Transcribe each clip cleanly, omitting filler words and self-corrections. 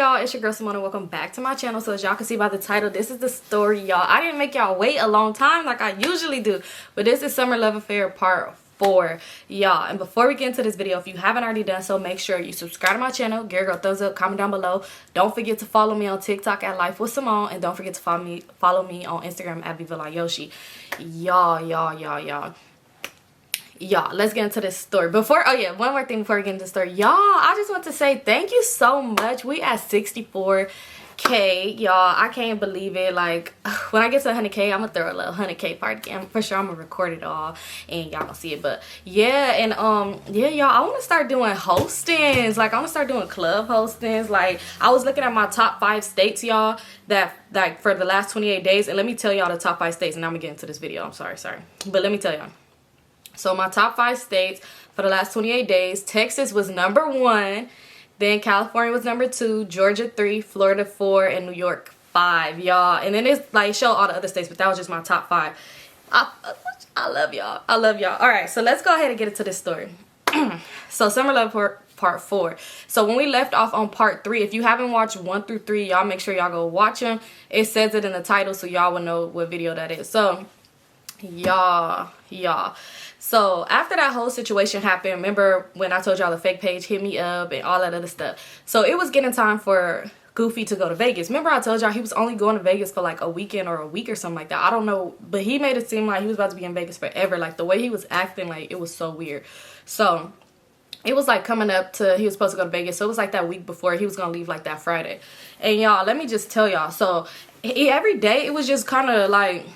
Y'all, it's your girl Symone and welcome back to my channel. So as y'all can see by the title, this is the story, y'all. I didn't make y'all wait a long time like I usually do, but this is Summer Love Affair part 4, y'all. And before we get into this video, if you haven't already done so, make sure you subscribe to my channel, give a thumbs up, comment down below. Don't forget to follow me on TikTok at LifeWithSymone, and don't forget to follow me on Instagram at Vivalayoshii. Y'all, let's get into this story. One more thing before we get into the story. Y'all, I just want to say thank you so much. We at 64K, y'all. I can't believe it. Like, when I get to 100K, I'm gonna throw a little 100K party. For sure, I'm gonna record it all and y'all gonna see it. But yeah, and yeah, y'all, I want to start doing hostings. Like, I want to start doing club hostings. Like, I was looking at my top 5 states, y'all, that like for the last 28 days. And let me tell y'all the top 5 states, and I'm gonna get into this video. I'm sorry. But let me tell y'all. So my top 5 states for the last 28 days, Texas was number 1, then California was number 2, Georgia 3, Florida 4, and New York 5, y'all. And then it's like show all the other states, but that was just my top 5. I love y'all. I love y'all. All right, so let's go ahead and get into this story. So Summer Love part 4. So when we left off on part 3, if you haven't watched 1 through 3, y'all make sure y'all go watch them. It says it in the title, so y'all will know what video that is. So y'all. So after that whole situation happened, remember when I told y'all the fake page hit me up and all that other stuff. So it was getting time for Goofy to go to Vegas. Remember I told y'all he was only going to Vegas for like a weekend or a week or something like that. I don't know, but he made it seem like he was about to be in Vegas forever. Like the way he was acting, like it was so weird. So it was like coming up to, he was supposed to go to Vegas. So it was like that week before he was going to leave, like that Friday. And y'all, let me just tell y'all. So every day it was just kind of like,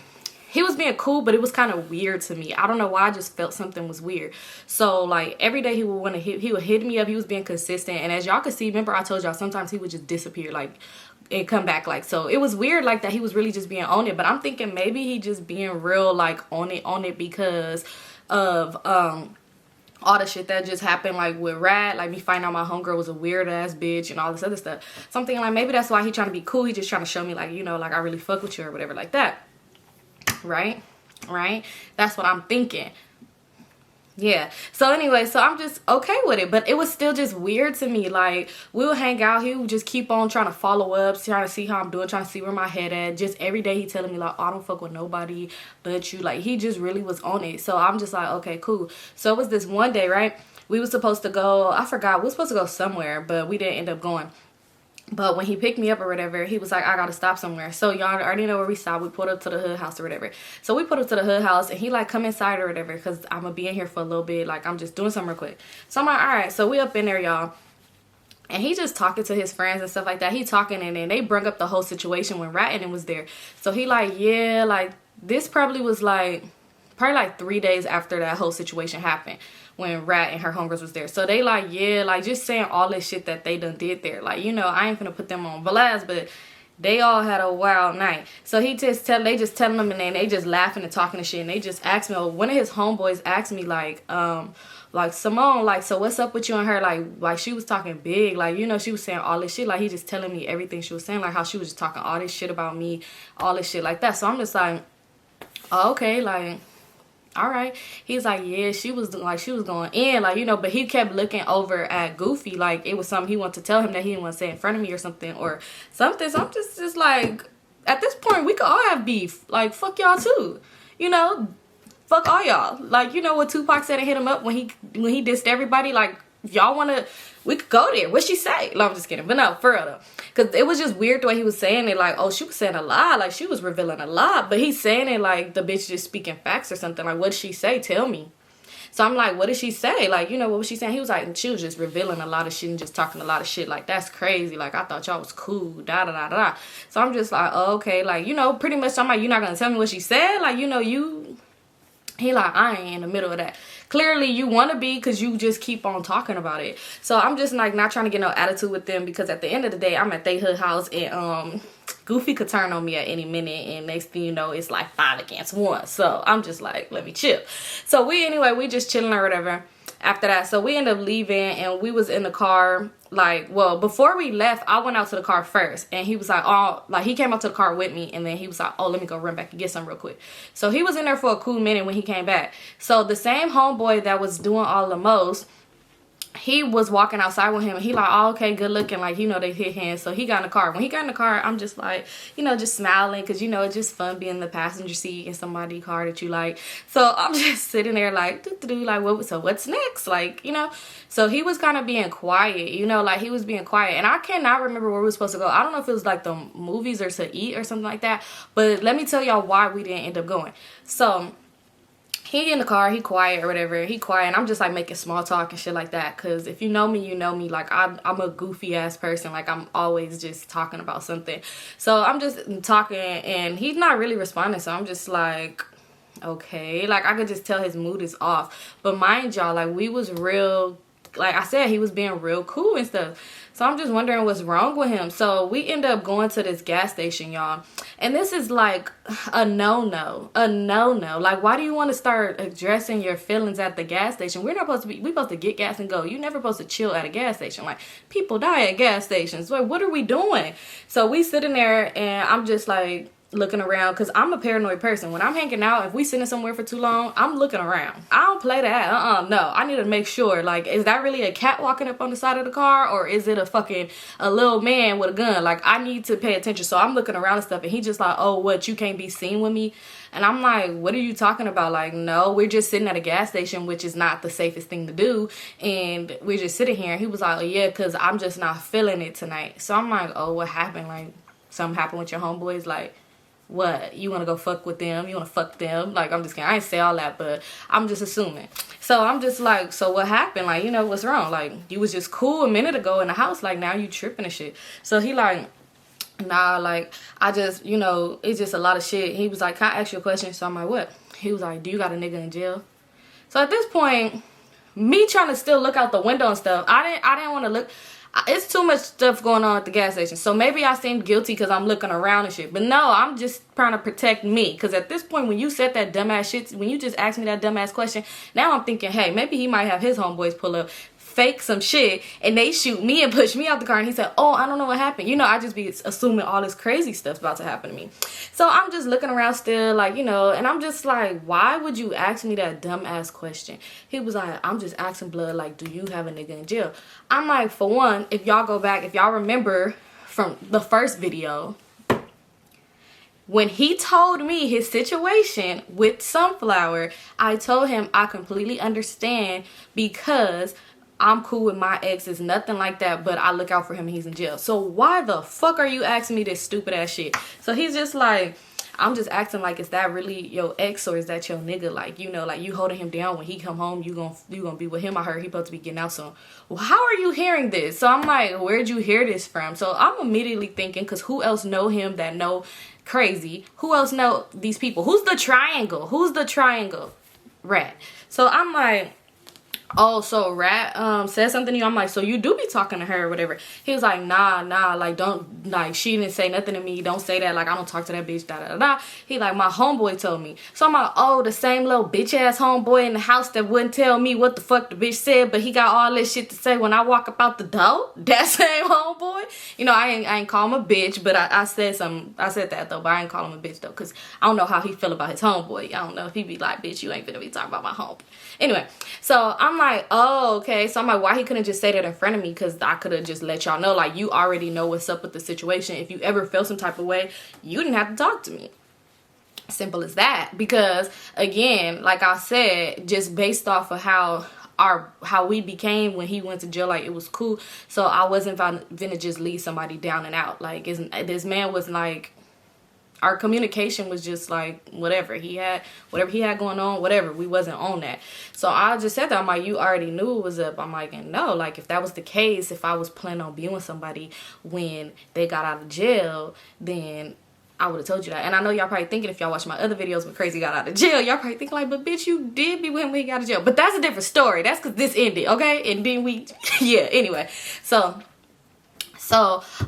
he was being cool, but it was kind of weird to me. I don't know why, I just felt something was weird. So like every day he would hit me up. He was being consistent, and as y'all could see, remember I told y'all sometimes he would just disappear like and come back. Like, so it was weird like that. He was really just being on it, but I'm thinking maybe he just being real like on it because of all the shit that just happened, like with Rat, like me finding out my homegirl was a weird ass bitch and all this other stuff. So I'm thinking like maybe that's why he trying to be cool. He just trying to show me like, you know, like I really fuck with you or whatever like that. Right? That's what I'm thinking. Yeah. So anyway, so I'm just okay with it, but it was still just weird to me. Like, we would hang out, he would just keep on trying to follow up, trying to see how I'm doing, trying to see where my head at. Just every day he telling me like, oh, I don't fuck with nobody but you. Like, he just really was on it. So I'm just like, okay, cool. So it was this one day, right? We were supposed to go, I forgot, we were supposed to go somewhere, but we didn't end up going. But when he picked me up or whatever, he was like, I gotta stop somewhere. So y'all already know where we stopped. We pulled up to the hood house or whatever. So we put up to the hood house, and he like, come inside or whatever, because I'm gonna be in here for a little bit. Like, I'm just doing something real quick. So I'm like, all right. So we up in there, y'all. And he just talking to his friends and stuff like that. He talking, and then they bring up the whole situation when Ratton was there. So he like, yeah, like this probably was like 3 days after that whole situation happened, when Rat and her homegirls was there. So they like, yeah, like just saying all this shit that they done did there. Like, you know, I ain't gonna put them on blast, but they all had a wild night. So they just telling them, and then they just laughing and talking and shit. And they just asked me, one of his homeboys asked me like Symone, like, so what's up with you and her? Like she was talking big, like, you know, she was saying all this shit. Like, he just telling me everything she was saying, like how she was just talking all this shit about me, all this shit like that. So I'm just like, oh, okay, like, all right. He's like, yeah, she was going in, like, you know, but he kept looking over at Goofy like it was something he wanted to tell him that he didn't want to say in front of me or something. So I'm just like, at this point we could all have beef. Like, fuck y'all too, you know, fuck all y'all. Like, you know what Tupac said and hit him up when he dissed everybody. Like, if y'all want to, we could go there. What'd she say? No, I'm just kidding. But no, for real though. Because it was just weird the way he was saying it. Like, oh, she was saying a lot. Like, she was revealing a lot. But he's saying it like the bitch just speaking facts or something. Like, what did she say? Tell me. So I'm like, what did she say? Like, you know, what was she saying? He was like, she was just revealing a lot of shit and just talking a lot of shit. Like, that's crazy. Like, I thought y'all was cool. Da-da-da-da. So I'm just like, oh, okay. Like, you know, pretty much I'm like, you're not going to tell me what she said? Like, you know, he like, I ain't in the middle of that. Clearly you want to be, because you just keep on talking about it. So I'm just like not trying to get no attitude with them, because at the end of the day I'm at their hood house, and Goofy could turn on me at any minute, and next thing you know it's like 5 against 1. So I'm just like, let me chill. So we just chilling or whatever after that. So we ended up leaving, and we was in the car. Like, well, before we left, I went out to the car first, and he was like, oh, like he came out to the car with me, and then he was like, oh, let me go run back and get some real quick. So he was in there for a cool minute when he came back. So the same homeboy that was doing all the most, he was walking outside with him, and he like, oh, okay, good looking, like, you know, they hit hands. So he got in the car. When he got in the car, I'm just like, you know, just smiling, because, you know, it's just fun being in the passenger seat in somebody's car that you like. So I'm just sitting there like, doo-doo-doo, like, so what's next, like, you know. So he was kind of being quiet, you know, like, he was being quiet, and I cannot remember where we were supposed to go. I don't know if it was like the movies or to eat or something like that, but let me tell y'all why we didn't end up going. So he in the car, he quiet or whatever, he quiet, and I'm just like making small talk and shit like that, because if you know me, you know me, like, I'm a goofy ass person, like, I'm always just talking about something. So I'm just talking, and he's not really responding, so I'm just like, okay, like, I could just tell his mood is off. But mind y'all, like, we was real, like I said, he was being real cool and stuff. So I'm just wondering what's wrong with him. So we end up going to this gas station, y'all. And this is like a no-no. A no-no. Like, why do you want to start addressing your feelings at the gas station? We're not supposed to be, we're supposed to get gas and go. You're never supposed to chill at a gas station. Like, people die at gas stations. Like, what are we doing? So we sitting there, and I'm just like, looking around, because I'm a paranoid person. When I'm hanging out, if we sitting somewhere for too long, I'm looking around. I don't play that. No, I need to make sure, like, is that really a cat walking up on the side of the car, or is it a little man with a gun? Like, I need to pay attention. So I'm looking around and stuff, and he just like, oh, what, you can't be seen with me? And I'm like, what are you talking about? Like, no, we're just sitting at a gas station, which is not the safest thing to do, and we're just sitting here. And he was like, oh, yeah, because I'm just not feeling it tonight. So I'm like, oh, what happened? Like, something happened with your homeboys? Like, what, you want to go fuck with them? You want to fuck them? Like, I'm just kidding. I ain't say all that, but I'm just assuming. So I'm just like, so what happened? Like, you know, what's wrong? Like, you was just cool a minute ago in the house. Like, now you tripping and shit. So he like, nah, like, I just, you know, it's just a lot of shit. He was like, can I ask you a question? So I'm like, what? He was like, do you got a nigga in jail? So at this point, me trying to still look out the window and stuff, I didn't want to look. It's too much stuff going on at the gas station. So maybe I seem guilty because I'm looking around and shit. But no, I'm just trying to protect me. Because at this point, when you said that dumbass shit, when you just asked me that dumbass question, now I'm thinking, hey, maybe he might have his homeboys pull up, fake some shit, and they shoot me and push me out the car. And he said, oh, I don't know what happened. You know, I just be assuming all this crazy stuff's about to happen to me. So I'm just looking around still, like, you know, and I'm just like, why would you ask me that dumbass question? He was like, I'm just asking blood, like, do you have a nigga in jail? I'm like, for one, if y'all go back, if y'all remember from the first video, when he told me his situation with Sunflower, I told him I completely understand, because I'm cool with my ex, it's nothing like that, but I look out for him and he's in jail. So why the fuck are you asking me this stupid ass shit? So he's just like, I'm just acting like, is that really your ex, or is that your nigga? Like, you know, like, you holding him down. When he come home, you gonna be with him. I heard he supposed to be getting out soon. Well, how are you hearing this? So I'm like, where'd you hear this from? So I'm immediately thinking, because who else know him that know Crazy? Who else know these people? Who's the triangle? Who's the triangle? Rat. So I'm like, oh, so Rat said something to you. I'm like, so you do be talking to her or whatever. He was like, nah, like, don't, like, she didn't say nothing to me. Don't say that. Like, I don't talk to that bitch, da da da da. He like, my homeboy told me. So I'm like, oh, the same little bitch ass homeboy in the house that wouldn't tell me what the fuck the bitch said, but he got all this shit to say when I walk up out the door? That same homeboy? You know, I ain't call him a bitch, but I said something. I said that though, but I ain't call him a bitch though, because I don't know how he feel about his homeboy. I don't know if he be like, bitch, you ain't finna be talking about my homeboy. Anyway, so I'm like, oh, okay. So I'm like, why he couldn't just say that in front of me? Because I could have just let y'all know, like, you already know what's up with the situation. If you ever feel some type of way, you didn't have to talk to me. Simple as that. Because again, like I said, just based off of how we became when he went to jail, like, it was cool. So I wasn't gonna just leave somebody down and out. Like, this man was like, our communication was just like, whatever he had going on, whatever, we wasn't on that. So I just said that. I'm like, you already knew it was up. I'm like, and no, like, if that was the case, if I was planning on being with somebody when they got out of jail, then I would have told you that. And I know y'all probably thinking, if y'all watch my other videos when Crazy got out of jail, y'all probably think like, but bitch, you did be with him when he got out of jail. But that's a different story. That's because this ended, okay? And then we, yeah, anyway. So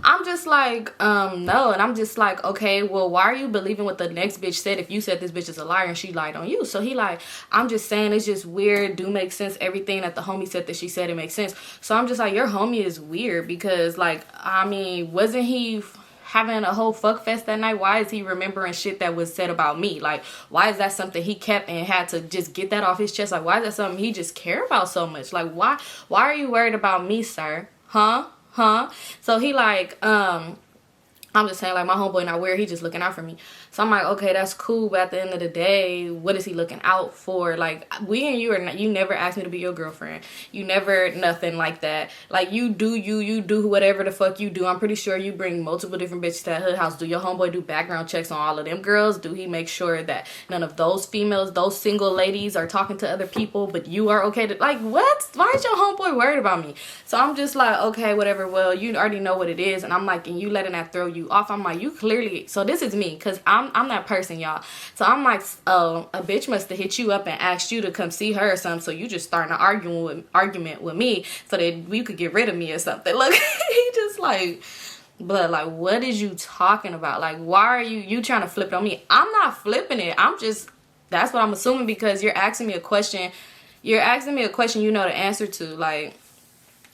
I'm just like, no. And I'm just like, okay, well, why are you believing what the next bitch said if you said this bitch is a liar and she lied on you? So he like, I'm just saying, it's just weird. Do make sense. Everything that the homie said that she said, it makes sense. So I'm just like, your homie is weird, because, like, I mean, wasn't he having a whole fuck fest that night? Why is he remembering shit that was said about me? Like, why is that something he kept and had to just get that off his chest? Like, why is that something he just care about so much? Like, why are you worried about me, sir? Huh? So he like, I'm just saying, like, my homeboy not weird. He just looking out for me. So I'm like, okay, that's cool. But at the end of the day, what is he looking out for? Like, we and you are not, you never asked me to be your girlfriend. You never, nothing like that. Like, you do whatever the fuck you do. I'm pretty sure you bring multiple different bitches to that hood house. Do your homeboy do background checks on all of them girls? Do he make sure that none of those females, those single ladies are talking to other people, but you are okay to, like, what? Why is your homeboy worried about me? So I'm just like, okay, whatever. Well, you already know what it is. And I'm like, and you letting that throw you off. I'm like, you clearly, so this is me, because I'm that person, y'all. So I'm like, oh, a bitch must have hit you up and asked you to come see her or something, so you just starting an argument with me so that you could get rid of me or something. Look, he just like, but like, what is you talking about? Like, why are you trying to flip it on me? I'm not flipping it. I'm just, that's what I'm assuming, because you're asking me a question you know the answer to. Like,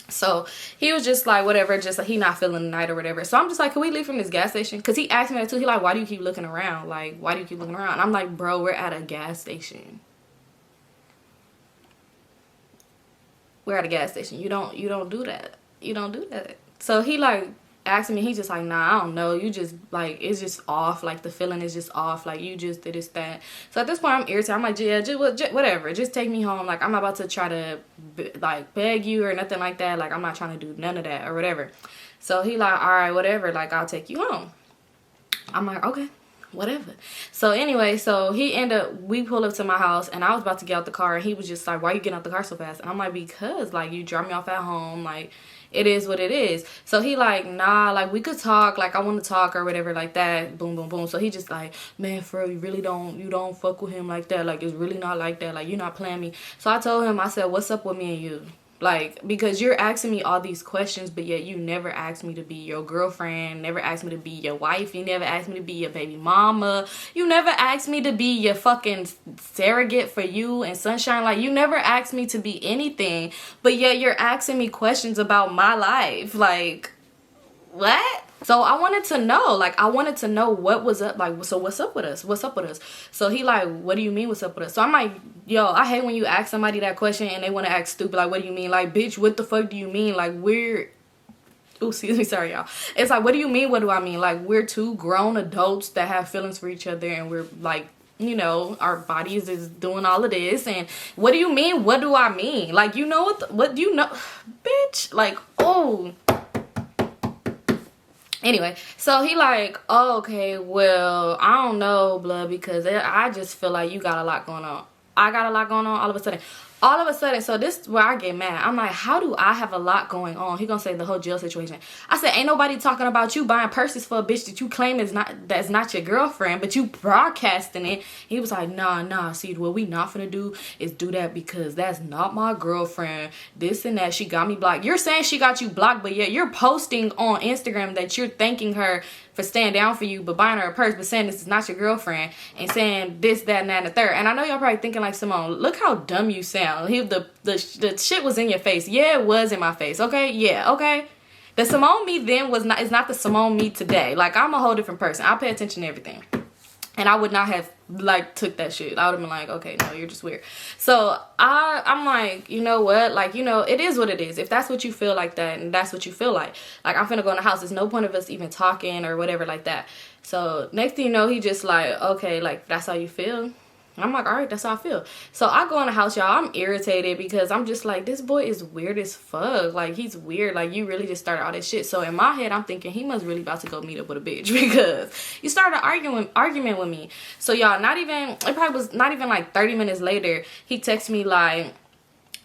so he was just like, whatever, just like he not feeling the night or whatever. So I'm just like, can we leave from this gas station? Because he asked me that too. He like, why do you keep looking around? Like, why do you keep looking around? And I'm like, bro, we're at a gas station. We're at a gas station. You don't do that. You don't do that. So he like asking me, he just like, nah, I don't know. You just like, it's just off. Like, the feeling is just off. Like, you just did this, that. So at this point, I'm irritated. I'm like, yeah, just whatever. Just take me home. Like, I'm not about to try to like beg you or nothing like that. Like, I'm not trying to do none of that or whatever. So he like, all right, whatever. Like, I'll take you home. I'm like, okay, whatever. So anyway, so we pulled up to my house, and I was about to get out the car, and he was just like, why you getting out the car so fast? And I'm like, because like, you dropped me off at home. Like, it is what it is. So he like, nah, like, we could talk, like, I want to talk or whatever like that. Boom, boom, boom. So he just like, man, for real, you don't fuck with him like that. Like, it's really not like that. Like, you're not playing me. So I told him, I said, what's up with me and you? Like, because you're asking me all these questions, but yet you never asked me to be your girlfriend, never asked me to be your wife, you never asked me to be your baby mama, you never asked me to be your fucking surrogate for you and Sunshine. Like, you never asked me to be anything, but yet you're asking me questions about my life. Like, what? So I wanted to know, like, what was up, like, so what's up with us? What's up with us? So he like, what do you mean what's up with us? So I'm like, yo, I hate when you ask somebody that question and they want to act stupid. Like, what do you mean? Like, bitch, what the fuck do you mean? Like, excuse me, sorry, y'all. It's like, what do you mean? What do I mean? Like, we're two grown adults that have feelings for each other, and we're like, you know, our bodies is doing all of this. And what do you mean? What do I mean? Like, you know what do you know? Bitch, like, oh. Anyway, so he like, oh, okay, well, I don't know, blood, because I just feel like you got a lot going on. I got a lot going on all of a sudden. So this is where I get mad. I'm like, how do I have a lot going on? He gonna say the whole jail situation. I said, ain't nobody talking about you buying purses for a bitch that you claim that's not your girlfriend, but you broadcasting it. He was like, nah, see, what we not finna do is do that, because that's not my girlfriend. This and that, she got me blocked. You're saying she got you blocked, but yet you're posting on Instagram that you're thanking her for staying down for you, but buying her a purse, but saying this is not your girlfriend, and saying this, that, and that, and the third. And I know y'all probably thinking like, Symone, look how dumb you sound. The shit was in your face. Yeah, it was in my face. Okay, yeah, okay. The Symone me then is not the Symone me today. Like, I'm a whole different person. I pay attention to everything. And I would not have, like, took that shit. I would have been like, okay, no, you're just weird. So I'm like, you know what? Like, you know, it is what it is. If that's what you feel like that, and that's what you feel like I'm finna go in the house. There's no point of us even talking or whatever like that. So next thing you know, he just like, okay, like, that's how you feel? And I'm like, all right, that's how I feel. So I go in the house, y'all. I'm irritated because I'm just like, this boy is weird as fuck. Like, he's weird. Like, you really just started all this shit. So in my head, I'm thinking he must really about to go meet up with a bitch, because you started an argument with me. So y'all, it probably was not even like 30 minutes later, he texted me like,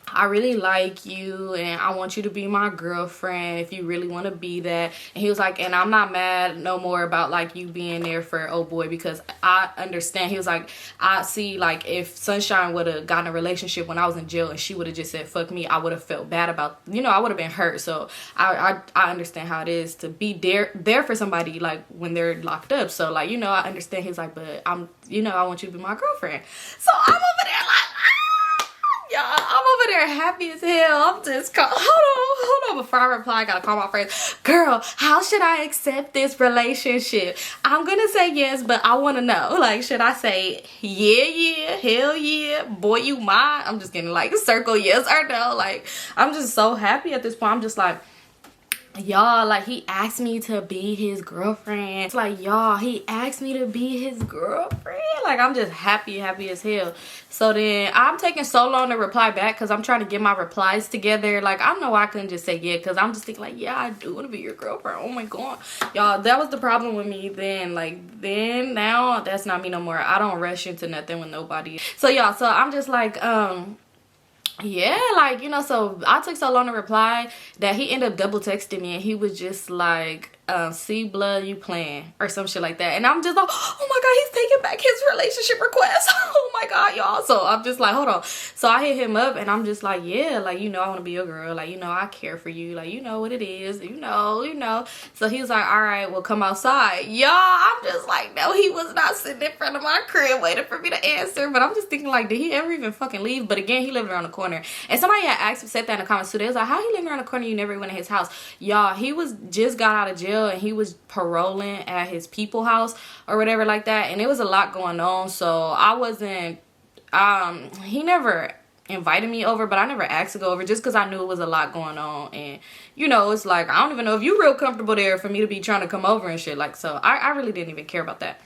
I really like you, and I want you to be my girlfriend if you really want to be that. And he was like, and I'm not mad no more about like you being there for old boy, because I understand. He was like, I see, like, if Sunshine would have gotten a relationship when I was in jail and she would have just said fuck me, I would have felt bad about, you know, I would have been hurt. So I understand how it is to be there for somebody like when they're locked up. So like, you know, I understand. He's like, but I want you to be my girlfriend. So I'm over there like, Y'all, I'm over there happy as hell. I'm just hold on. Before I reply, I gotta call my friends. Girl, how should I accept this relationship? I'm gonna say yes, but I wanna know. Like, should I say yeah, hell yeah, boy you mine? I'm just getting like circle yes or no. Like, I'm just so happy at this point. I'm just like, y'all, like, he asked me to be his girlfriend. It's like, y'all, he asked me to be his girlfriend. Like, I'm just happy as hell. So then I'm taking so long to reply back because I'm trying to get my replies together. Like, I know I couldn't just say yeah, because I'm just thinking like, yeah, I do want to be your girlfriend. Oh my god, y'all, that was the problem with me then. Like, then, now, that's not me no more. I don't rush into nothing with nobody. So y'all, so I'm just like, yeah, like, you know, so I took so long to reply that he ended up double texting me, and he was just like, see, blood, you playing, or some shit like that. And I'm just like, oh my god, he's taking back his relationship request. Oh my god, y'all. So I'm just like, hold on. So I hit him up, and I'm just like, yeah, like, you know, I want to be your girl. Like, you know, I care for you. Like, you know what it is. You know. So he was like, all right, well, come outside. Y'all, I'm just like, no, he was not sitting in front of my crib waiting for me to answer. But I'm just thinking, like, did he ever even fucking leave? But again, he lived around the corner. And somebody had asked, said that in the comments too. They was like, how he living around the corner? You never went to his house. Y'all, he was just got out of jail, and he was paroling at his people house or whatever like that, and it was a lot going on. So I wasn't, he never invited me over, but I never asked to go over just because I knew it was a lot going on. And you know, it's like, I don't even know if you real comfortable there for me to be trying to come over and shit. Like, so I really didn't even care about that.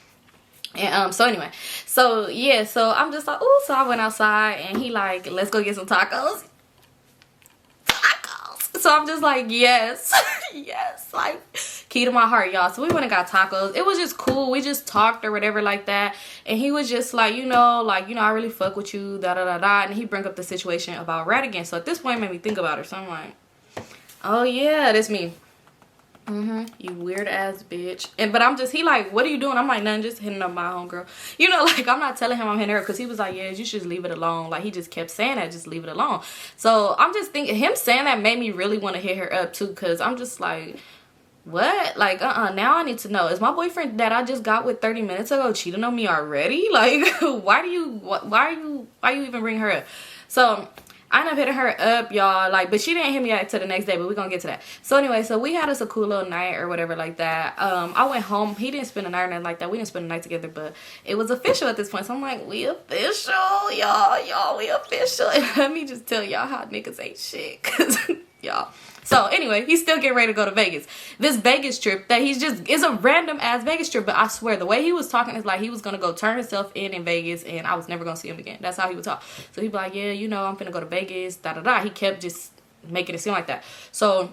And so anyway, so yeah, so I'm just like, oh, so I went outside, and he like, let's go get some tacos. So I'm just like, yes. Yes, like, key to my heart, y'all. So we went and got tacos. It was just cool. We just talked or whatever like that. And he was just like, you know, I really fuck with you, da-da-da-da. And he bring up the situation about Radigan. So at this point, it made me think about her. So I'm like, oh yeah, that's me. You weird ass bitch. But I'm just, he like, what are you doing? I'm like, nothing, just hitting up my homegirl. You know, like, I'm not telling him I'm hitting her, because he was like, yeah, you should just leave it alone. Like, he just kept saying that, just leave it alone. So I'm just thinking, him saying that made me really want to hit her up too, because I'm just like, what? Like, now I need to know, is my boyfriend that I just got with 30 minutes ago cheating on me already? Like, why are you even bring her up? So I ended up hitting her up, y'all, like, but she didn't hit me up till the next day, but we're gonna get to that. So anyway, so we had us a cool little night or whatever like that. I went home. He didn't spend a night or nothing like that. We didn't spend the night together, but it was official at this point. So I'm like, we official, y'all, we official. And let me just tell y'all how niggas ain't shit, cause y'all. So anyway, he's still getting ready to go to Vegas. This Vegas trip that it's a random ass Vegas trip, but I swear the way he was talking is like he was gonna go turn himself in Vegas, and I was never gonna see him again. That's how he would talk. So he'd be like, yeah, you know, I'm finna go to Vegas, da-da-da. He kept just making it seem like that. So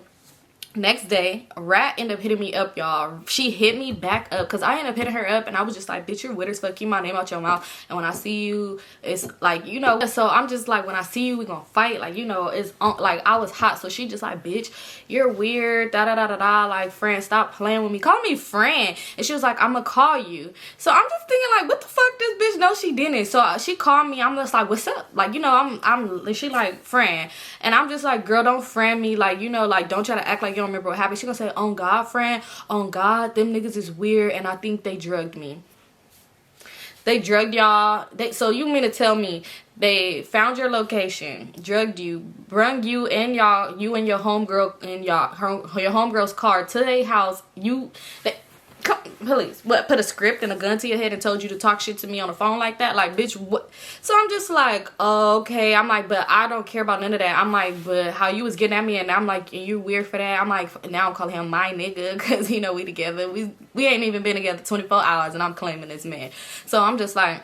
next day, Rat ended up hitting me up, y'all. She hit me back up, because I ended up hitting her up, and I was just like, bitch, you're weird as fuck. Keep my name out your mouth. And when I see you, it's like, you know. So I'm just like, when I see you, we gonna fight. Like, you know, it's like, I was hot. So she just like, bitch, you're weird, da-da-da-da-da. Like, friend, stop playing with me. Call me friend. And she was like, I'm gonna call you. So I'm just thinking like, what the fuck this bitch? No, she didn't. So she called me. I'm just like, what's up? Like, you know, she like, friend. And I'm just like, girl, don't friend me. Like, you know, like, don't try to act like you don't remember what happened. She gonna say, on God, friend, on God, them niggas is weird, and I think they drugged me. They drugged y'all. So you mean to tell me they found your location, drugged you, brung you and you and your homegirl in your homegirl's car to their house. Police, what, put a script and a gun to your head and told you to talk shit to me on the phone like that? Like, bitch, what? So I'm just like, okay. I'm like, but I don't care about none of that. I'm like, but how you was getting at me, and I'm like, and you weird for that. I'm like, now I'm calling him my nigga, because, you know, we together. We ain't even been together 24 hours, and I'm claiming this man. So I'm just like,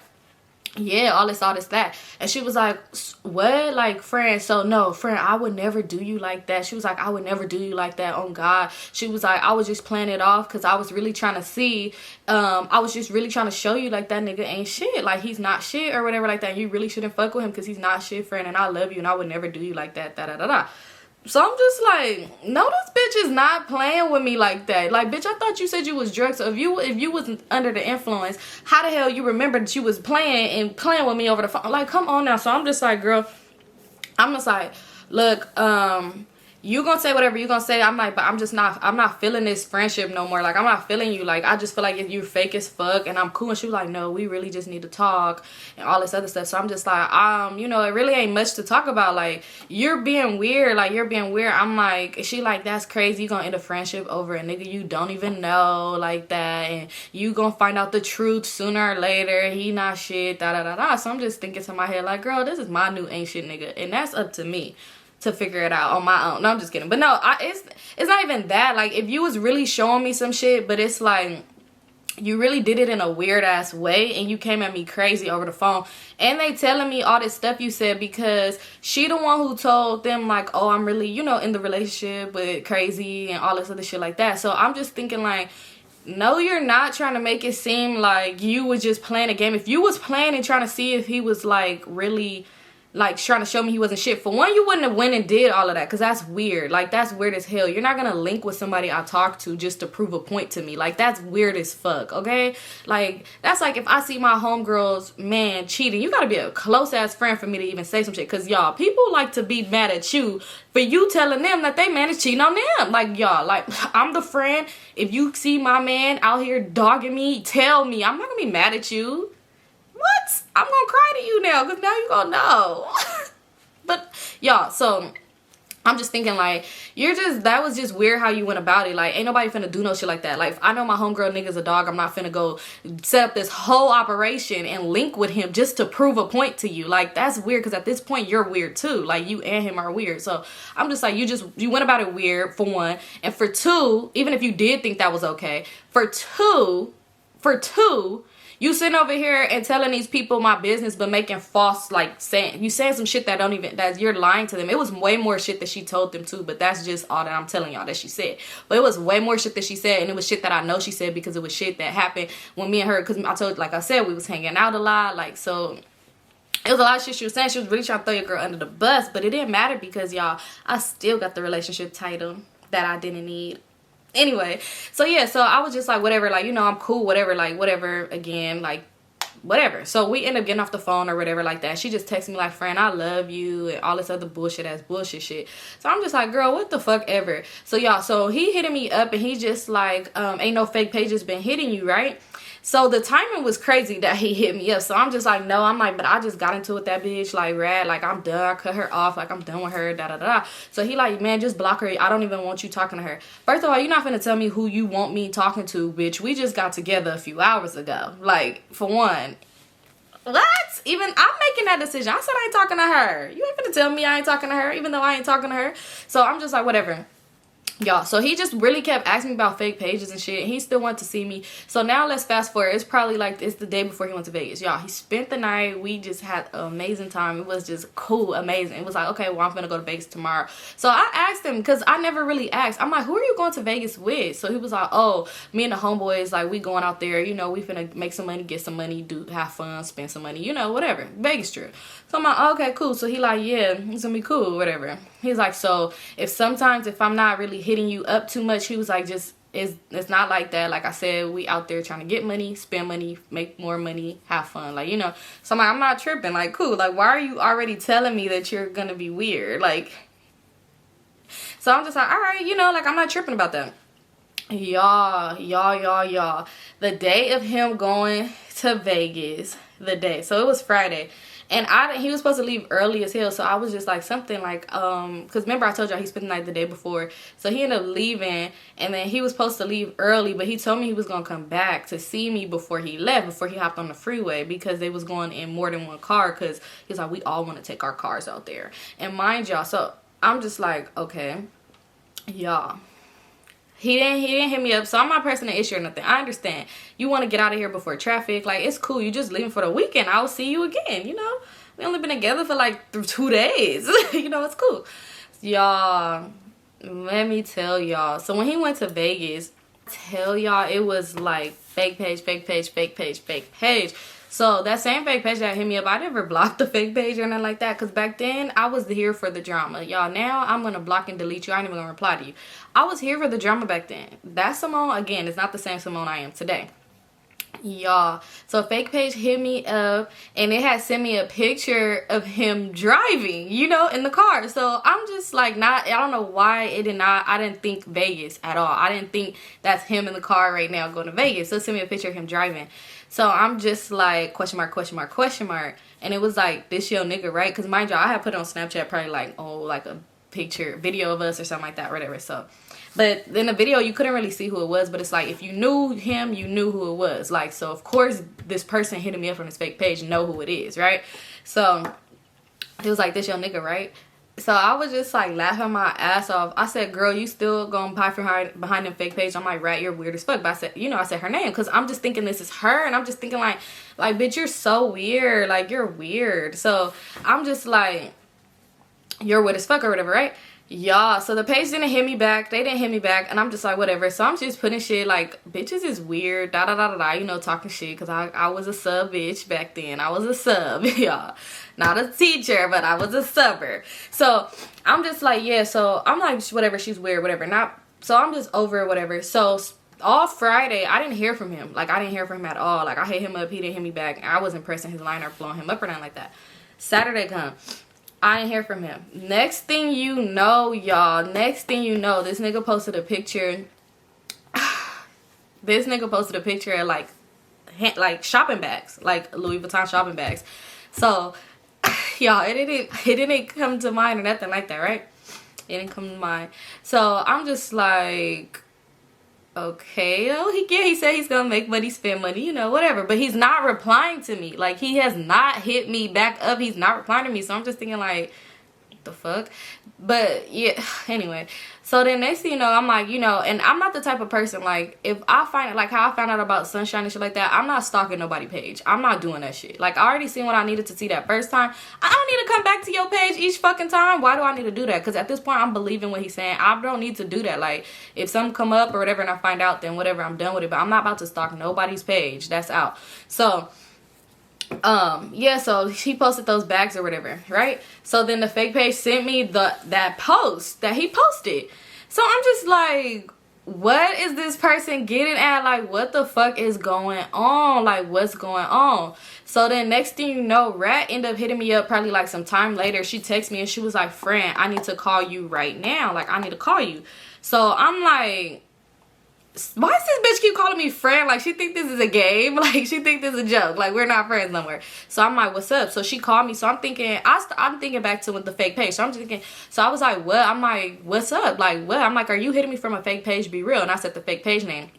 yeah, all this, that. And she was like, what? Like, friend, so no, friend, I would never do you like that. She was like, I would never do you like that, on God. She was like, I was just playing it off, because I was really trying to see, I was just really trying to show you, like, that nigga ain't shit. Like, he's not shit or whatever like that. You really shouldn't fuck with him, because he's not shit, friend, and I love you, and I would never do you like that, da-da-da-da. So I'm just like, no, this bitch is not playing with me like that. Like, bitch, I thought you said you was drugged. So if you wasn't under the influence, how the hell you remember that you was playing with me over the phone? Like, come on now. So I'm just like, girl, I'm just like, look, you gonna say whatever you gonna say. I'm like, but I'm not feeling this friendship no more. Like, I'm not feeling you. Like, I just feel like if you're fake as fuck and I'm cool. And she was like, no, we really just need to talk and all this other stuff. So I'm just like, you know, it really ain't much to talk about. Like, you're being weird. Like, you're being weird. I'm like, she like, that's crazy. You gonna end a friendship over a nigga you don't even know like that. And you gonna find out the truth sooner or later. He not shit, da da da da. So I'm just thinking to my head, like, girl, this is my new ain't shit nigga. And that's up to me to figure it out on my own. No, I'm just kidding. But no, it's not even that. Like, if you was really showing me some shit, but it's like you really did it in a weird ass way and you came at me crazy over the phone, and they telling me all this stuff you said because she the one who told them like, oh, I'm really, you know, in the relationship with crazy and all this other shit like that. So I'm just thinking like, no, you're not trying to make it seem like you was just playing a game. If you was playing and trying to see if he was like really like trying to show me he wasn't shit, for one, you wouldn't have went and did all of that, because that's weird. Like, that's weird as hell. You're not gonna link with somebody I talk to just to prove a point to me. Like, that's weird as fuck, okay? Like, that's like if I see my homegirl's man cheating, you gotta be a close ass friend for me to even say some shit. Because y'all, people like to be mad at you for you telling them that they man is cheating on them. Like, y'all, like, I'm the friend. If you see my man out here dogging me, tell me. I'm not gonna be mad at you. What? I'm gonna cry to you now, because now you gonna know. But y'all, so I'm just thinking like, that was just weird how you went about it. Like, ain't nobody finna do no shit like that. Like, if I know my homegirl nigga's a dog, I'm not finna go set up this whole operation and link with him just to prove a point to you. Like, that's weird, because at this point you're weird too. Like, you and him are weird. So I'm just like, you went about it weird, for one. And for two, even if you did think that was okay, for two, you sitting over here and telling these people my business, but making false, like, saying some shit that you're lying to them. It was way more shit that she told them too, but that's just all that I'm telling y'all that she said. But it was way more shit that she said, and it was shit that I know she said because it was shit that happened when me and her, because I told, like I said, we was hanging out a lot, like, so it was a lot of shit she was saying. She was really trying to throw your girl under the bus, but it didn't matter because, y'all, I still got the relationship title that I didn't need. Anyway, so yeah, so I was just like, whatever, like, you know, I'm cool, whatever, like, whatever, again, like, whatever. So we end up getting off the phone or whatever like that. She just texted me like, friend, I love you, and all this other bullshit shit. So I'm just like, girl, what the fuck ever. So y'all, so he hitting me up and he just like, ain't no fake pages been hitting you, right? So the timing was crazy that he hit me up. So I'm just like, no, I'm like, but I just got into it with that bitch, like, rad, like, I'm done. I cut her off, like, I'm done with her, da da da. So he like, man, just block her. I don't even want you talking to her. First of all, you're not gonna tell me who you want me talking to, bitch. We just got together a few hours ago. Like, for one, what? Even I'm making that decision. I said I ain't talking to her. You ain't gonna tell me I ain't talking to her, even though I ain't talking to her. So I'm just like, whatever. Y'all, so he just really kept asking me about fake pages and shit. He still wanted to see me. So now let's fast forward. It's probably like, it's the day before he went to Vegas. Y'all, he spent the night. We just had an amazing time. It was just cool, amazing. It was like, okay, well, I'm gonna go to Vegas tomorrow. So I asked him, because I never really asked. I'm like, who are you going to Vegas with? So he was like, oh, me and the homeboys, like, we going out there, you know, we finna make some money, get some money, have fun, spend some money, you know, whatever, Vegas trip. So I'm like, okay, cool. So he like, yeah, it's gonna be cool, whatever. He's like, so if I'm not really hitting you up too much, he was like, just, it's not like that. Like I said, we out there trying to get money, spend money, make more money, have fun, like, you know. So I'm like, I'm not tripping, like, cool. Like, why are you already telling me that you're gonna be weird? Like, so I'm just like, all right, you know, like, I'm not tripping about that. Y'all, the day of him going to Vegas, so it was Friday, and he was supposed to leave early as hell. So I was just like, something like, because remember I told y'all he spent the night the day before. So he ended up leaving, and then he was supposed to leave early, but he told me he was gonna come back to see me before he left, before he hopped on the freeway, because they was going in more than one car, because he's like, we all want to take our cars out there. And mind y'all, so I'm just like, okay, y'all, He didn't hit me up, so I'm not pressing the issue or nothing. I understand. You want to get out of here before traffic. Like, it's cool. You just leaving for the weekend. I'll see you again, you know? We only been together for like 2 days. You know, it's cool. Y'all, let me tell y'all. So when he went to Vegas, it was like fake page. So that same fake page that hit me up, I never blocked the fake page or nothing like that, because back then I was here for the drama. Y'all, now I'm going to block and delete you. I ain't even going to reply to you. I was here for the drama back then. That Symone, again, is not the same Symone I am today. Y'all, so fake page hit me up and it had sent me a picture of him driving, you know, in the car. So I'm just like, I don't know why I didn't think Vegas at all. I didn't think that's him in the car right now going to Vegas. So send me a picture of him driving. So I'm just like, question mark, question mark, question mark. And it was like, this your nigga, right? Because mind you, I had put it on Snapchat probably like, like a video of us or something like that, whatever. So but in the video you couldn't really see who it was, but it's like if you knew him, you knew who it was. Like, so of course this person hitting me up from this fake page know who it is, right? So it was like, this your nigga, right? So I was just like laughing my ass off. I said, girl, you still gonna pie behind them fake page? I'm like, right, you're weird as fuck. But I said, you know, I said her name because I'm just thinking this is her, and I'm just thinking like bitch, you're so weird, like you're weird. So I'm just like, you're weird as fuck or whatever, right? Y'all, so the page didn't hit me back. They didn't hit me back. And I'm just like, whatever. So I'm just putting shit like, bitches is weird, da da da da da, you know, talking shit. Because I was a sub bitch back then. I was a sub, y'all. Not a teacher, but I was a subber. So I'm just like, yeah. So I'm like, whatever, she's weird, whatever. So I'm just over it, whatever. So all Friday, I didn't hear from him. Like, I didn't hear from him at all. Like, I hit him up. He didn't hit me back. I wasn't pressing his line or blowing him up or nothing like that. Saturday come. I didn't hear from him. Next thing you know, y'all, this nigga posted a picture. This nigga posted a picture of like shopping bags, like Louis Vuitton shopping bags. So, y'all, it didn't come to mind or nothing like that, right? It didn't come to mind. So I'm just like, okay, he said he's gonna make money, spend money, you know, whatever. But he's not replying to me. Like, he has not hit me back up. He's not replying to me. So I'm just thinking like, what the fuck? But yeah, anyway. So then next thing you know, I'm like, you know, and I'm not the type of person, like, if I find it, like how I found out about Sunshine and shit like that, I'm not stalking nobody's page. I'm not doing that shit. Like, I already seen what I needed to see that first time. I don't need to come back to your page each fucking time. Why do I need to do that? Because at this point, I'm believing what he's saying. I don't need to do that. Like, if something come up or whatever and I find out, then whatever, I'm done with it. But I'm not about to stalk nobody's page. That's out. So yeah, so he posted those bags or whatever, right? So then the fake page sent me that post that he posted. So I'm just like, what is this person getting at? Like, what the fuck is going on? Like, what's going on? So then next thing you know, Rat ended up hitting me up probably like some time later. She texted me and she was like, friend, I need to call you right now. Like, I need to call you. So I'm like, why does this bitch keep calling me friend? Like, she think this is a game. Like, she think this is a joke. Like, we're not friends no more. So I'm like, what's up? So she called me. So I'm thinking, I'm thinking back to with the fake page. So I'm thinking, so I was like, what? I'm like, what's up? Like, what? I'm like, are you hitting me from a fake page? Be real. And I said the fake page name.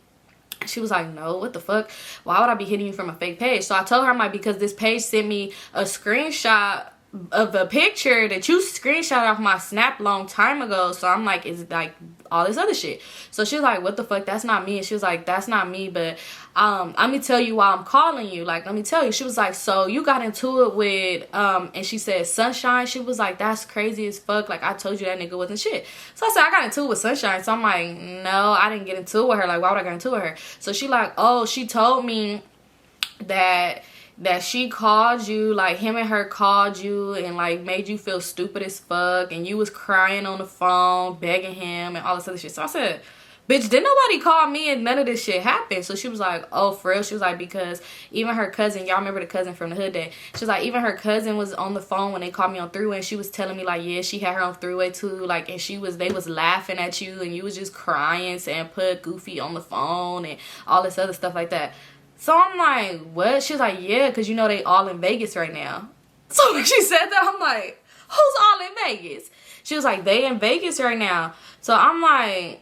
She was like, no, what the fuck? Why would I be hitting you from a fake page? So I told her, I'm like, because this page sent me a screenshot of a picture that you screenshot off my Snap long time ago. So I'm like, it's like all this other shit. So she was like, what the fuck? That's not me. And she was like, that's not me, but let me tell you why I'm calling you. Like, let me tell you. She was like, so you got into it with and she said Sunshine. She was like, that's crazy as fuck. Like, I told you that nigga wasn't shit. So I said, I got into it with Sunshine. So I'm like, no, I didn't get into it with her. Like, why would I get into it with her? So she like, oh, she told me that she called you, like him and her called you and like made you feel stupid as fuck, and you was crying on the phone begging him and all this other shit. So I said, bitch, didn't nobody call me and none of this shit happened? So she was like, oh, for real? She was like, because even her cousin, y'all remember the cousin from the hood day, she was like, even her cousin was on the phone when they called me on three-way, and she was telling me like, yeah, she had her on three-way too, like, and they was laughing at you and you was just crying, saying put Goofy on the phone and all this other stuff like that. So I'm like, what? She was like, yeah, because you know they all in Vegas right now. So when she said that, I'm like, who's all in Vegas? She was like, they in Vegas right now. So I'm like,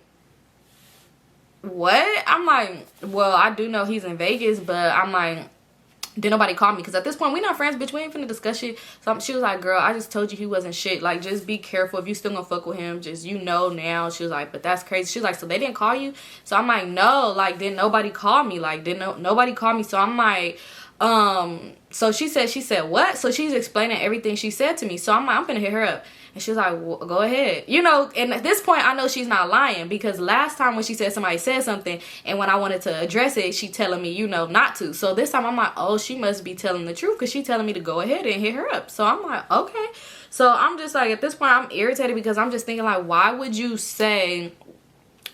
what? I'm like, well, I do know he's in Vegas, but I'm like, did nobody call me? Because at this point, we not friends, bitch. We ain't finna discuss shit. So she was like, girl, I just told you he wasn't shit. Like, just be careful. If you still gonna fuck with him, just, you know now. She was like, but that's crazy. She was like, so they didn't call you? So I'm like, no. Like, didn't nobody call me? Like, nobody call me? So I'm like, so she said, what? So she's explaining everything she said to me. So I'm like, I'm finna hit her up. And she was like, well, go ahead. You know, and at this point, I know she's not lying, because last time when she said somebody said something, and when I wanted to address it, she telling me, you know, not to. So this time I'm like, oh, she must be telling the truth, because she telling me to go ahead and hit her up. So I'm like, okay. So I'm just like, at this point, I'm irritated, because I'm just thinking like, why would you say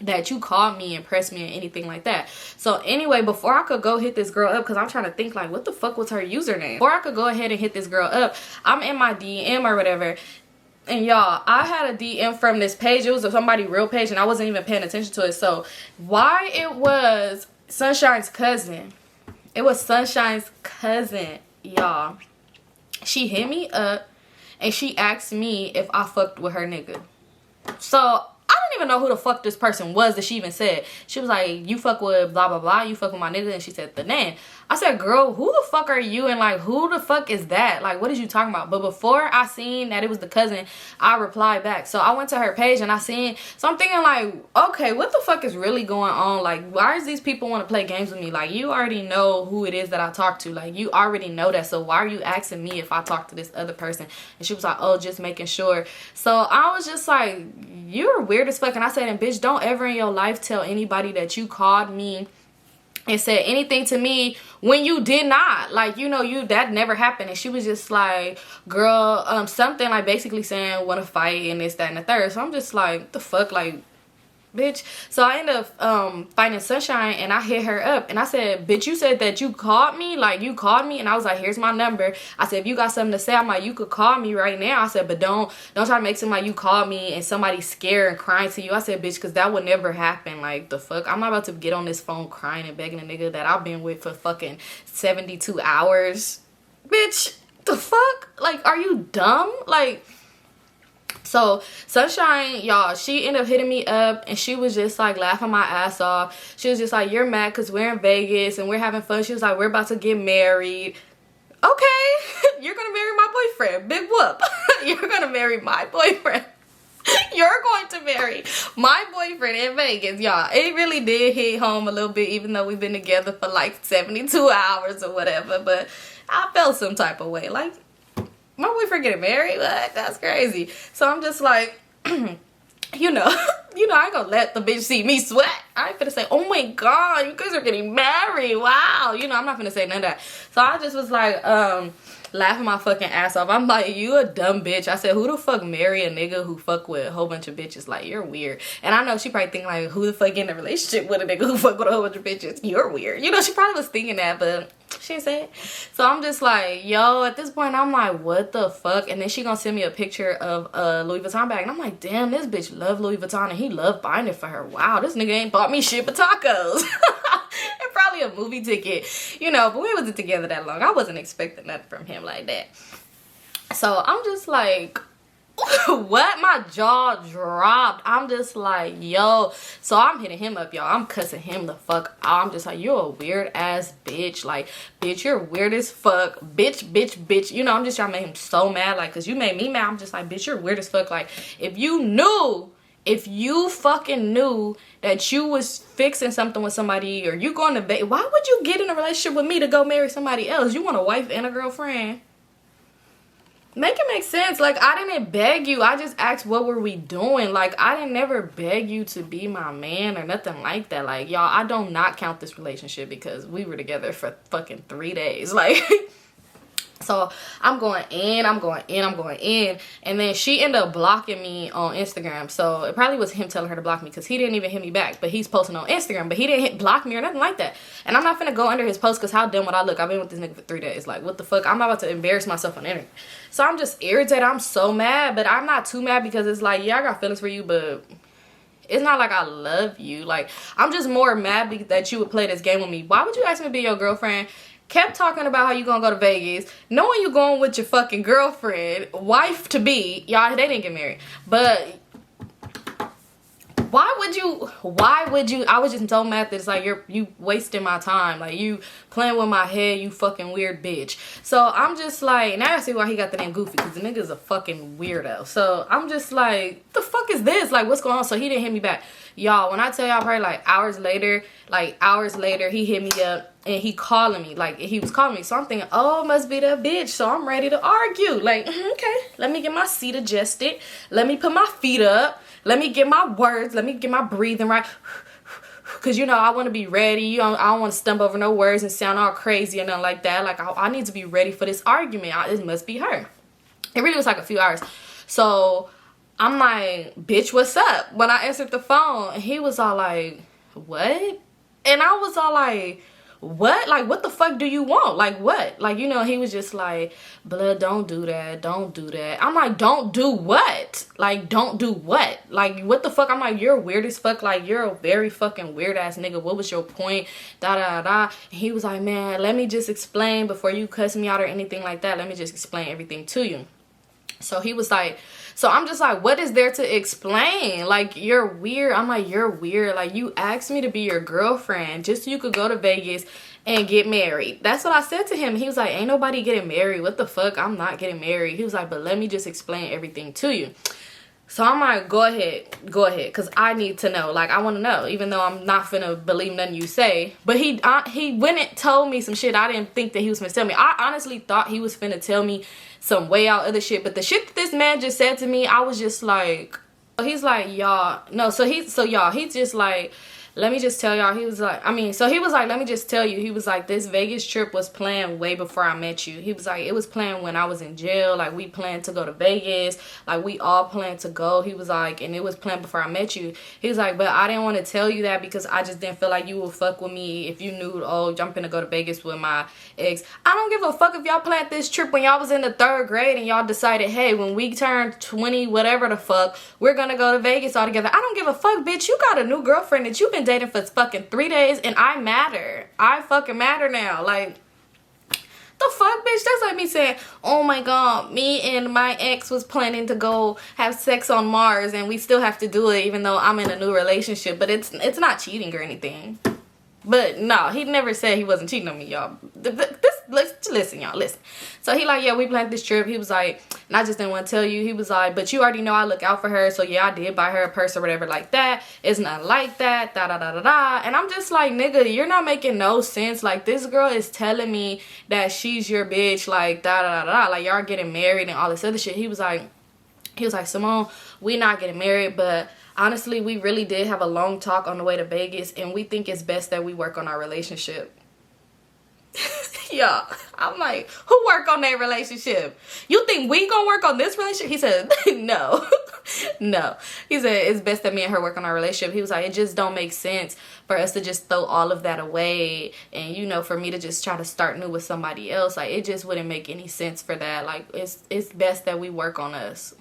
that you called me and pressed me or anything like that. So anyway, before I could go hit this girl up, because I'm trying to think like what the fuck was her username, before I could go ahead and hit this girl up, I'm in my DM or whatever, and y'all, I had a DM from this page. It was somebody real page and I wasn't even paying attention to it. So why it was Sunshine's cousin, it was Sunshine's cousin, y'all. She hit me up and she asked me if I fucked with her nigga. So I don't even know who the fuck this person was that she even said. She was like, you fuck with blah blah blah, you fuck with my nigga, and she said the name. I said, girl, who the fuck are you, and like who the fuck is that? Like, what is you talking about? But before I seen that it was the cousin, I replied back. So I went to her page and I seen, so I'm thinking like, okay, what the fuck is really going on? Like, why is these people want to play games with me? Like, you already know who it is that I talk to. Like, you already know that, so why are you asking me if I talk to this other person? And she was like, oh, just making sure. So I was just like, you're weird as fuck. And I said, and bitch, don't ever in your life tell anybody that you called me and said anything to me when you did not. Like, you know, that never happened. And she was just like, girl, something like basically saying want to fight and this, that, and the third. So I'm just like, what the fuck, like, bitch. So I ended up finding Sunshine and I hit her up and I said, bitch, you said that you called me, like you called me, and I was like, here's my number. I said, if you got something to say, I'm like, you could call me right now. I said, but don't try to make somebody you called me and somebody scared and crying to you. I said, bitch, because that would never happen. Like, the fuck, I'm not about to get on this phone crying and begging a nigga that I've been with for fucking 72 hours. Bitch, the fuck? Like, are you dumb? Like, so Sunshine, y'all, she ended up hitting me up and she was just like laughing my ass off. She was just like, you're mad because we're in Vegas and we're having fun. She was like, we're about to get married. Okay, you're gonna marry my boyfriend. Big whoop. You're gonna marry my boyfriend. You're going to marry my boyfriend in Vegas, y'all. It really did hit home a little bit, even though we've been together for like 72 hours or whatever. But I felt some type of way, like, my boyfriend getting married? What? That's crazy. So I'm just like, you know, I ain't gonna let the bitch see me sweat. I ain't finna say, oh my god, you guys are getting married. Wow. You know, I'm not finna say none of that. So I just was like, laughing my fucking ass off. I'm like, you a dumb bitch. I said, who the fuck marry a nigga who fuck with a whole bunch of bitches? Like, you're weird. And I know she probably thinking like, who the fuck in a relationship with a nigga who fuck with a whole bunch of bitches? You're weird. You know, she probably was thinking that, but she didn't say it. So I'm just like, yo, at this point I'm like, what the fuck? And then she gonna send me a picture of a Louis Vuitton bag, and I'm like, damn, this bitch love Louis Vuitton and he love buying it for her. Wow, this nigga ain't bought me shit but tacos. And probably a movie ticket, you know, but we wasn't together that long. I wasn't expecting nothing from him like that. So I'm just like, what? My jaw dropped. I'm just like, yo. So I'm hitting him up, y'all. I'm cussing him the fuck out. I'm just like, you're a weird ass bitch. Like, bitch, you're weird as fuck. Bitch, bitch, bitch. You know, I'm just trying to make him so mad. Like, because you made me mad. I'm just like, bitch, you're weird as fuck. Like, if you fucking knew that you was fixing something with somebody, or you going to bed, why would you get in a relationship with me to go marry somebody else? You want a wife and a girlfriend? Make it make sense. Like, I didn't beg you. I just asked what were we doing. Like, I didn't never beg you to be my man or nothing like that. Like, y'all, I don't not count this relationship because we were together for fucking 3 days. Like, so I'm going in. And then she ended up blocking me on Instagram. So it probably was him telling her to block me because he didn't even hit me back. But he's posting on Instagram. But he didn't block me or nothing like that. And I'm not finna go under his post because how dumb would I look? I've been with this nigga for 3 days. Like, what the fuck? I'm not about to embarrass myself on the internet. So I'm just irritated. I'm so mad. But I'm not too mad because it's like, yeah, I got feelings for you, but it's not like I love you. Like, I'm just more mad that you would play this game with me. Why would you ask me to be your girlfriend? Kept talking about how you gonna go to Vegas, knowing you going with your fucking girlfriend, wife to be. Y'all, they didn't get married. But why would you? I was just so mad that it's like you wasting my time. Like, you playing with my head, you fucking weird bitch. So I'm just like, now I see why he got the name Goofy, because the nigga's a fucking weirdo. So I'm just like, the fuck is this? Like, what's going on? So he didn't hit me back. Y'all, when I tell y'all, probably like hours later, he hit me up and he calling me. Like, he was calling me. So I'm thinking, oh, must be that bitch. So I'm ready to argue. Like, okay, let me get my seat adjusted. Let me put my feet up. Let me get my words. Let me get my breathing right. Because, you know, I want to be ready. I don't want to stumble over no words and sound all crazy and nothing like that. Like, I need to be ready for this argument. It must be her. It really was like a few hours. So I'm like, bitch, what's up? When I answered the phone, he was all like, what? And I was all like, what? Like, what the fuck do you want? Like, what? Like, you know, he was just like, blood, don't do that. Don't do that. I'm like, don't do what? Like, don't do what? Like, what the fuck? I'm like, you're weird as fuck. Like, you're a very fucking weird ass nigga. What was your point? Da da da. And he was like, man, let me just explain before you cuss me out or anything like that. Let me just explain everything to you. So he was like, so I'm just like, what is there to explain? Like, you're weird. I'm like, you're weird. Like, you asked me to be your girlfriend just so you could go to Vegas and get married. That's what I said to him. He was like, ain't nobody getting married. What the fuck? I'm not getting married. He was like, but let me just explain everything to you. So I'm like, go ahead, because I need to know. Like, I want to know, even though I'm not finna believe nothing you say. But he went and told me some shit I didn't think that he was finna tell me. I honestly thought he was finna tell me some way out other shit. But the shit that this man just said to me, I was just like, he's like, y'all, no, he's just like, let me just tell y'all, he was like, let me just tell you, he was like, this Vegas trip was planned way before I met you. He was like, it was planned when I was in jail. Like, we planned to go to Vegas. Like, we all planned to go. He was like, and it was planned before I met you. He was like, but I didn't want to tell you that because I just didn't feel like you would fuck with me if you knew, oh, I'm gonna go to Vegas with my ex. I don't give a fuck if y'all planned this trip when y'all was in the 3rd grade and y'all decided, hey, when we turn 20, whatever the fuck, we're gonna go to Vegas all together. I don't give a fuck, bitch. You got a new girlfriend that you've been dating for fucking 3 days and I matter. I fucking matter now. Like, the fuck, bitch? That's like me saying, oh my god, me and my ex was planning to go have sex on Mars and we still have to do it even though I'm in a new relationship. But it's not cheating or anything. But no, he never said he wasn't cheating on me, y'all. Listen, y'all, listen. So he like, yeah, we planned this trip. He was like, and I just didn't want to tell you. He was like, but you already know I look out for her. So yeah, I did buy her a purse or whatever like that. It's not like that, da da da da da. And I'm just like, nigga, you're not making no sense. Like, this girl is telling me that she's your bitch, like da da da da. Like, y'all getting married and all this other shit. He was like, Symone, we not getting married, but honestly, we really did have a long talk on the way to Vegas, and we think it's best that we work on our relationship. Yeah, I'm like, who work on their relationship? You think we gonna work on this relationship? He said, no. No. He said, it's best that me and her work on our relationship. He was like, it just don't make sense for us to just throw all of that away and, you know, for me to just try to start new with somebody else. Like, it just wouldn't make any sense for that. Like, it's best that we work on us.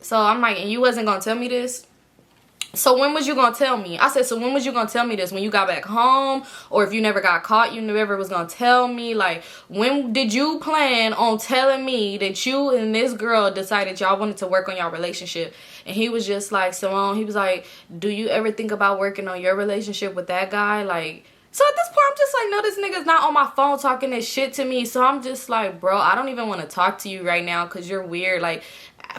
So I'm like, and you wasn't gonna tell me this? So when was you gonna tell me? I said, so when was you gonna tell me this? When you got back home? Or if you never got caught, you never was gonna tell me? Like, when did you plan on telling me that you and this girl decided y'all wanted to work on y'all relationship? And he was just like, Symone, he was like, do you ever think about working on your relationship with that guy? Like, so at this point, I'm just like, no, this nigga's not on my phone talking this shit to me. So I'm just like, bro, I don't even want to talk to you right now because you're weird. Like,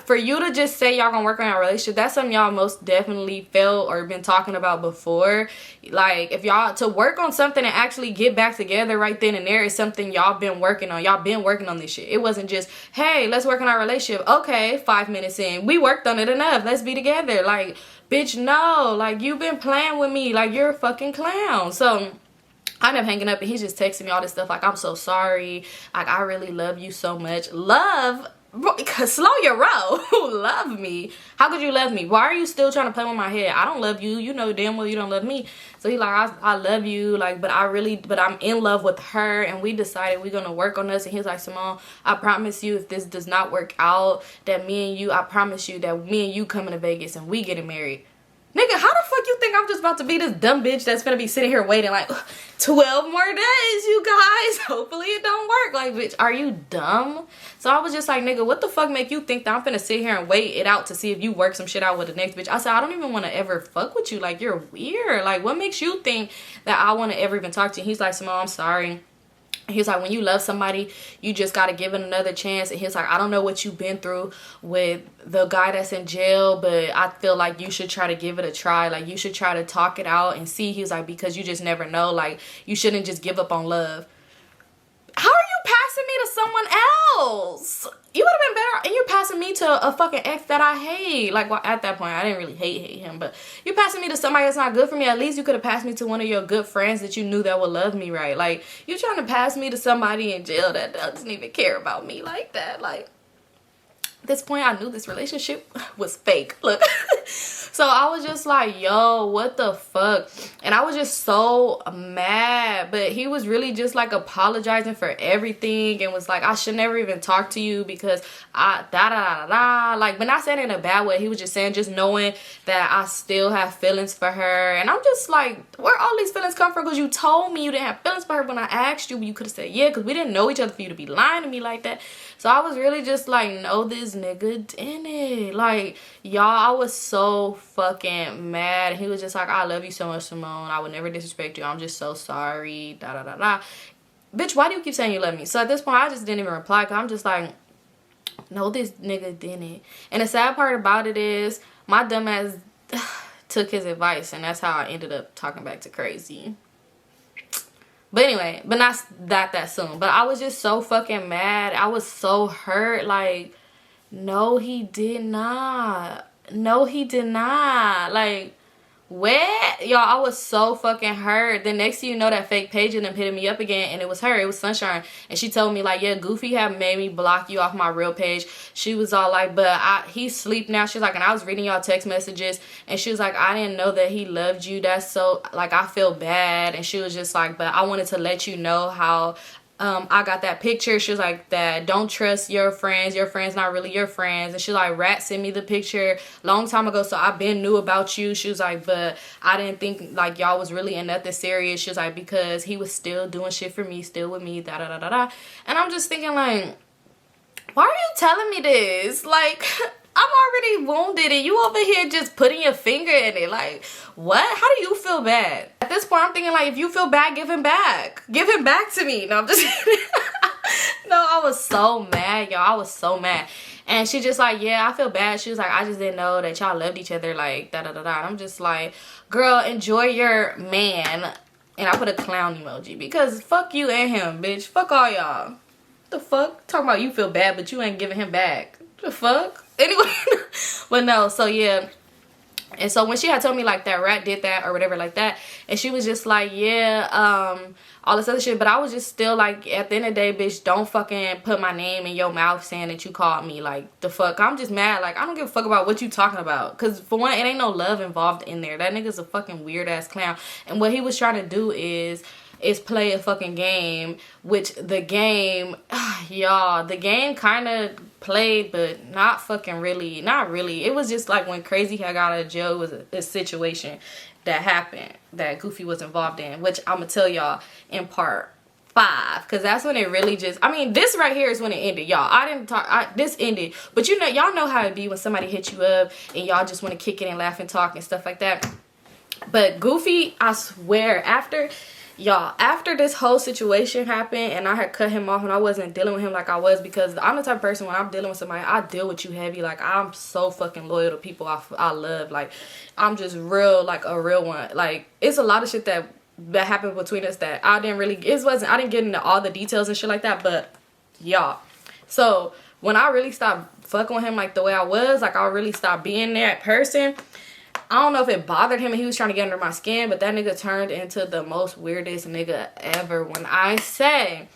for you to just say y'all gonna work on your relationship, that's something y'all most definitely felt or been talking about before. Like, if y'all to work on something and actually get back together right then and there is something y'all been working on. Y'all been working on this shit. It wasn't just, hey, let's work on our relationship. Okay, 5 minutes in, we worked on it enough. Let's be together. Like, bitch, no. Like, you've been playing with me. Like, you're a fucking clown. So I ended up hanging up and he's just texting me all this stuff like, I'm so sorry. Like, I really love you so much. Love? Slow your roll. Love me? How could you love me? Why are you still trying to play with my head? I don't love you. You know damn well you don't love me. So he like, I love you, like, but I'm in love with her and we decided we're gonna work on us. And he's like, Symone, I promise you if this does not work out, that I promise you that me and you coming to Vegas and we getting married. Nigga, how the fuck you think I'm just about to be this dumb bitch that's gonna be sitting here waiting like 12 more days, you guys? Hopefully it don't work. Like, bitch, are you dumb? So I was just like, nigga, what the fuck make you think that I'm finna sit here and wait it out to see if you work some shit out with the next bitch? I said, I don't even want to ever fuck with you. Like, you're weird. Like, what makes you think that I want to ever even talk to you? He's like, Symone, I'm sorry. He's like, when you love somebody, you just got to give it another chance. And he's like, I don't know what you've been through with the guy that's in jail, but I feel like you should try to give it a try. Like, you should try to talk it out and see. He's like, because you just never know. Like, you shouldn't just give up on love. How are you passing me to someone else? You would have been better. And you're passing me to a fucking ex that I hate. Like, well, at that point, I didn't really hate him. But you're passing me to somebody that's not good for me. At least you could have passed me to one of your good friends that you knew that would love me right. Like, you're trying to pass me to somebody in jail that doesn't even care about me like that. Like, At this point, I knew this relationship was fake. Look. So I was just like, yo, what the fuck? And I was just so mad. But he was really just like apologizing for everything and was like, I should never even talk to you because like, but not saying it in a bad way. He was just saying, just knowing that I still have feelings for her. And I'm just like, where all these feelings come from? Because you told me you didn't have feelings for her when I asked you. You could have said yeah, because we didn't know each other for you to be lying to me like that. So I was really just like, no, this nigga didn't. Like, y'all, I was so fucking mad. He was just like, I love you so much, Symone. I would never disrespect you. I'm just so sorry. Da da da da. Bitch, why do you keep saying you love me? So at this point, I just didn't even reply because I'm just like, no, this nigga didn't. And the sad part about it is my dumb ass took his advice, and that's how I ended up talking back to Crazy. But anyway, but not that soon. But I was just so fucking mad. I was so hurt. Like, no, he did not. No, he did not. Like, what? Y'all, I was so fucking hurt. The next thing you know, that fake page ended up hitting me up again, and it was her. It was Sunshine. And she told me, like, yeah, Goofy had made me block you off my real page. She was all like, but he's asleep now. She was like, and I was reading y'all text messages, and she was like, I didn't know that he loved you. That's so, like, I feel bad. And she was just like, but I wanted to let you know how I got that picture. She was like, that don't trust your friends not really your friends. And she was like, Rat sent me the picture long time ago, so I been knew about you. She was like, but I didn't think like y'all was really in nothing serious. She was like, because he was still doing shit for me, still with me, da da da da da. And I'm just thinking, like, why are you telling me this? Like, I'm already wounded and you over here just putting your finger in it. Like, what? How do you feel bad? At this point, I'm thinking, like, if you feel bad, give him back. Give him back to me. No, I'm just kidding. No, I was so mad, y'all. I was so mad. And she just like, yeah, I feel bad. She was like, I just didn't know that y'all loved each other, like, da-da-da-da. And I'm just like, girl, enjoy your man. And I put a clown emoji because fuck you and him, bitch. Fuck all y'all. The fuck? Talking about you feel bad, but you ain't giving him back. The fuck? Anyway, but no, so yeah. And so when she had told me like that Rat did that or whatever like that, and she was just like, yeah, all this other shit, but I was just still like, at the end of the day, bitch, don't fucking put my name in your mouth saying that you called me. Like, the fuck? I'm just mad. Like, I don't give a fuck about what you talking about, because for one, it ain't no love involved in there. That nigga's a fucking weird ass clown, and what he was trying to do is play a fucking game, which the game, y'all, the game kind of played, but not fucking really, not really. It was just like when Crazy had got out of jail, it was a situation that happened that Goofy was involved in, which I'm gonna tell y'all in part 5, because that's when it really just, I mean, this right here is when it ended, y'all. I didn't talk, this ended, but you know, y'all know how it be when somebody hits you up and y'all just want to kick it and laugh and talk and stuff like that. But Goofy, I swear, after this whole situation happened and I had cut him off and I wasn't dealing with him like I was, because I'm the type of person, when I'm dealing with somebody, I deal with you heavy. Like, I'm so fucking loyal to people I love. Like, I'm just real, like a real one. Like, it's a lot of shit that happened between us that I didn't get into all the details and shit like that, but y'all. So when I really stopped fucking with him like the way I was, like I really stopped being that person, I don't know if it bothered him and he was trying to get under my skin, but that nigga turned into the most weirdest nigga ever. When I say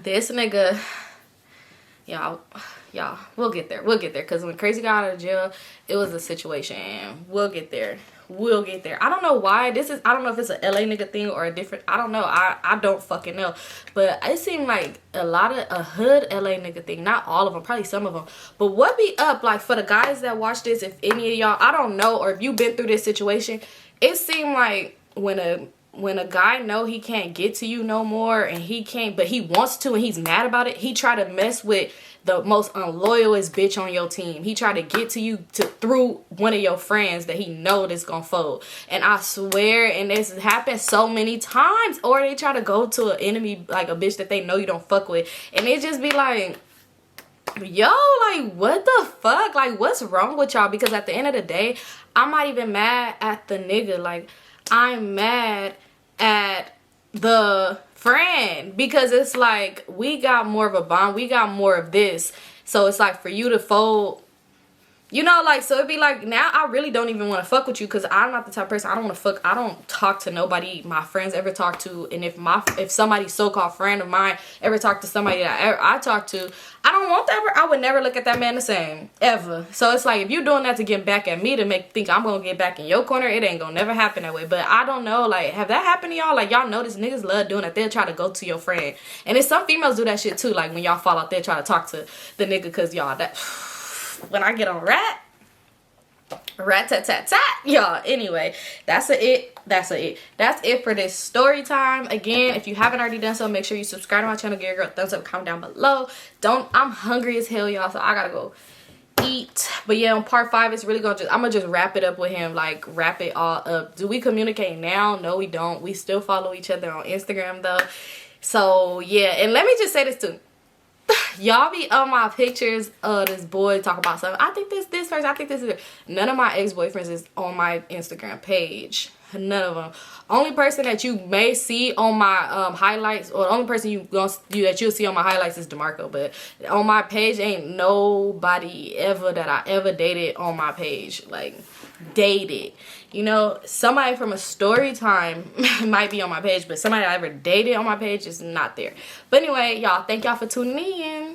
this nigga, y'all, we'll get there. Because when Crazy got out of jail, it was a situation, and we'll get there. I don't know why I don't know if it's a LA nigga thing or a different, I don't know. I don't fucking know. But it seemed like a hood LA nigga thing. Not all of them, probably some of them. But what be up, like, for the guys that watch this, if any of y'all, I don't know, or if you've been through this situation, it seemed like when a guy know he can't get to you no more, and he can't, but he wants to and he's mad about it, he try to mess with the most unloyalest bitch on your team. He tried to get to you through one of your friends that he know that's gonna fold. And I swear, and this has happened so many times, or they try to go to an enemy, like a bitch that they know you don't fuck with, and it just be like, yo, like, what the fuck? Like, what's wrong with y'all? Because at the end of the day, I'm not even mad at the nigga. Like, I'm mad at the friend, because it's like, we got more of a bond, we got more of this, so it's like, for you to fold, You know, like, so it'd be like, now I really don't even want to fuck with you because I'm not the type of person, I don't want to fuck, I don't talk to nobody my friends ever talk to. And if somebody's so-called friend of mine ever talk to somebody that I talk to, I don't want that. I would never look at that man the same, ever. So it's like, if you're doing that to get back at me to think I'm going to get back in your corner, it ain't going to never happen that way. But I don't know, like, have that happened to y'all? Like, y'all notice niggas love doing that. They'll try to go to your friend. And then some females do that shit too. Like, when y'all fall out, they'll try to talk to the nigga because y'all, that... When I get on rat tat tat tat, y'all. Anyway, that's it for this story time. Again, if you haven't already done so, make sure you subscribe to my channel, give your girl a thumbs up, comment down below. I'm hungry as hell, y'all, so I gotta go eat. But yeah, on part 5, it's really gonna I'm gonna just wrap it up with him, like wrap it all up. Do we communicate now? No, we don't. We still follow each other on Instagram though. So yeah, and let me just say this too. Y'all be on my pictures of this boy talk about something. I think this person, I think this is. None of my ex-boyfriends is on my Instagram page. None of them. Only person that you may see on my highlights, or the only person that you'll see on my highlights is DeMarco. But on my page, ain't nobody ever that I ever dated on my page. Like, dated. You know, somebody from a story time might be on my page, but somebody I ever dated on my page is not there. But anyway, y'all, thank y'all for tuning in.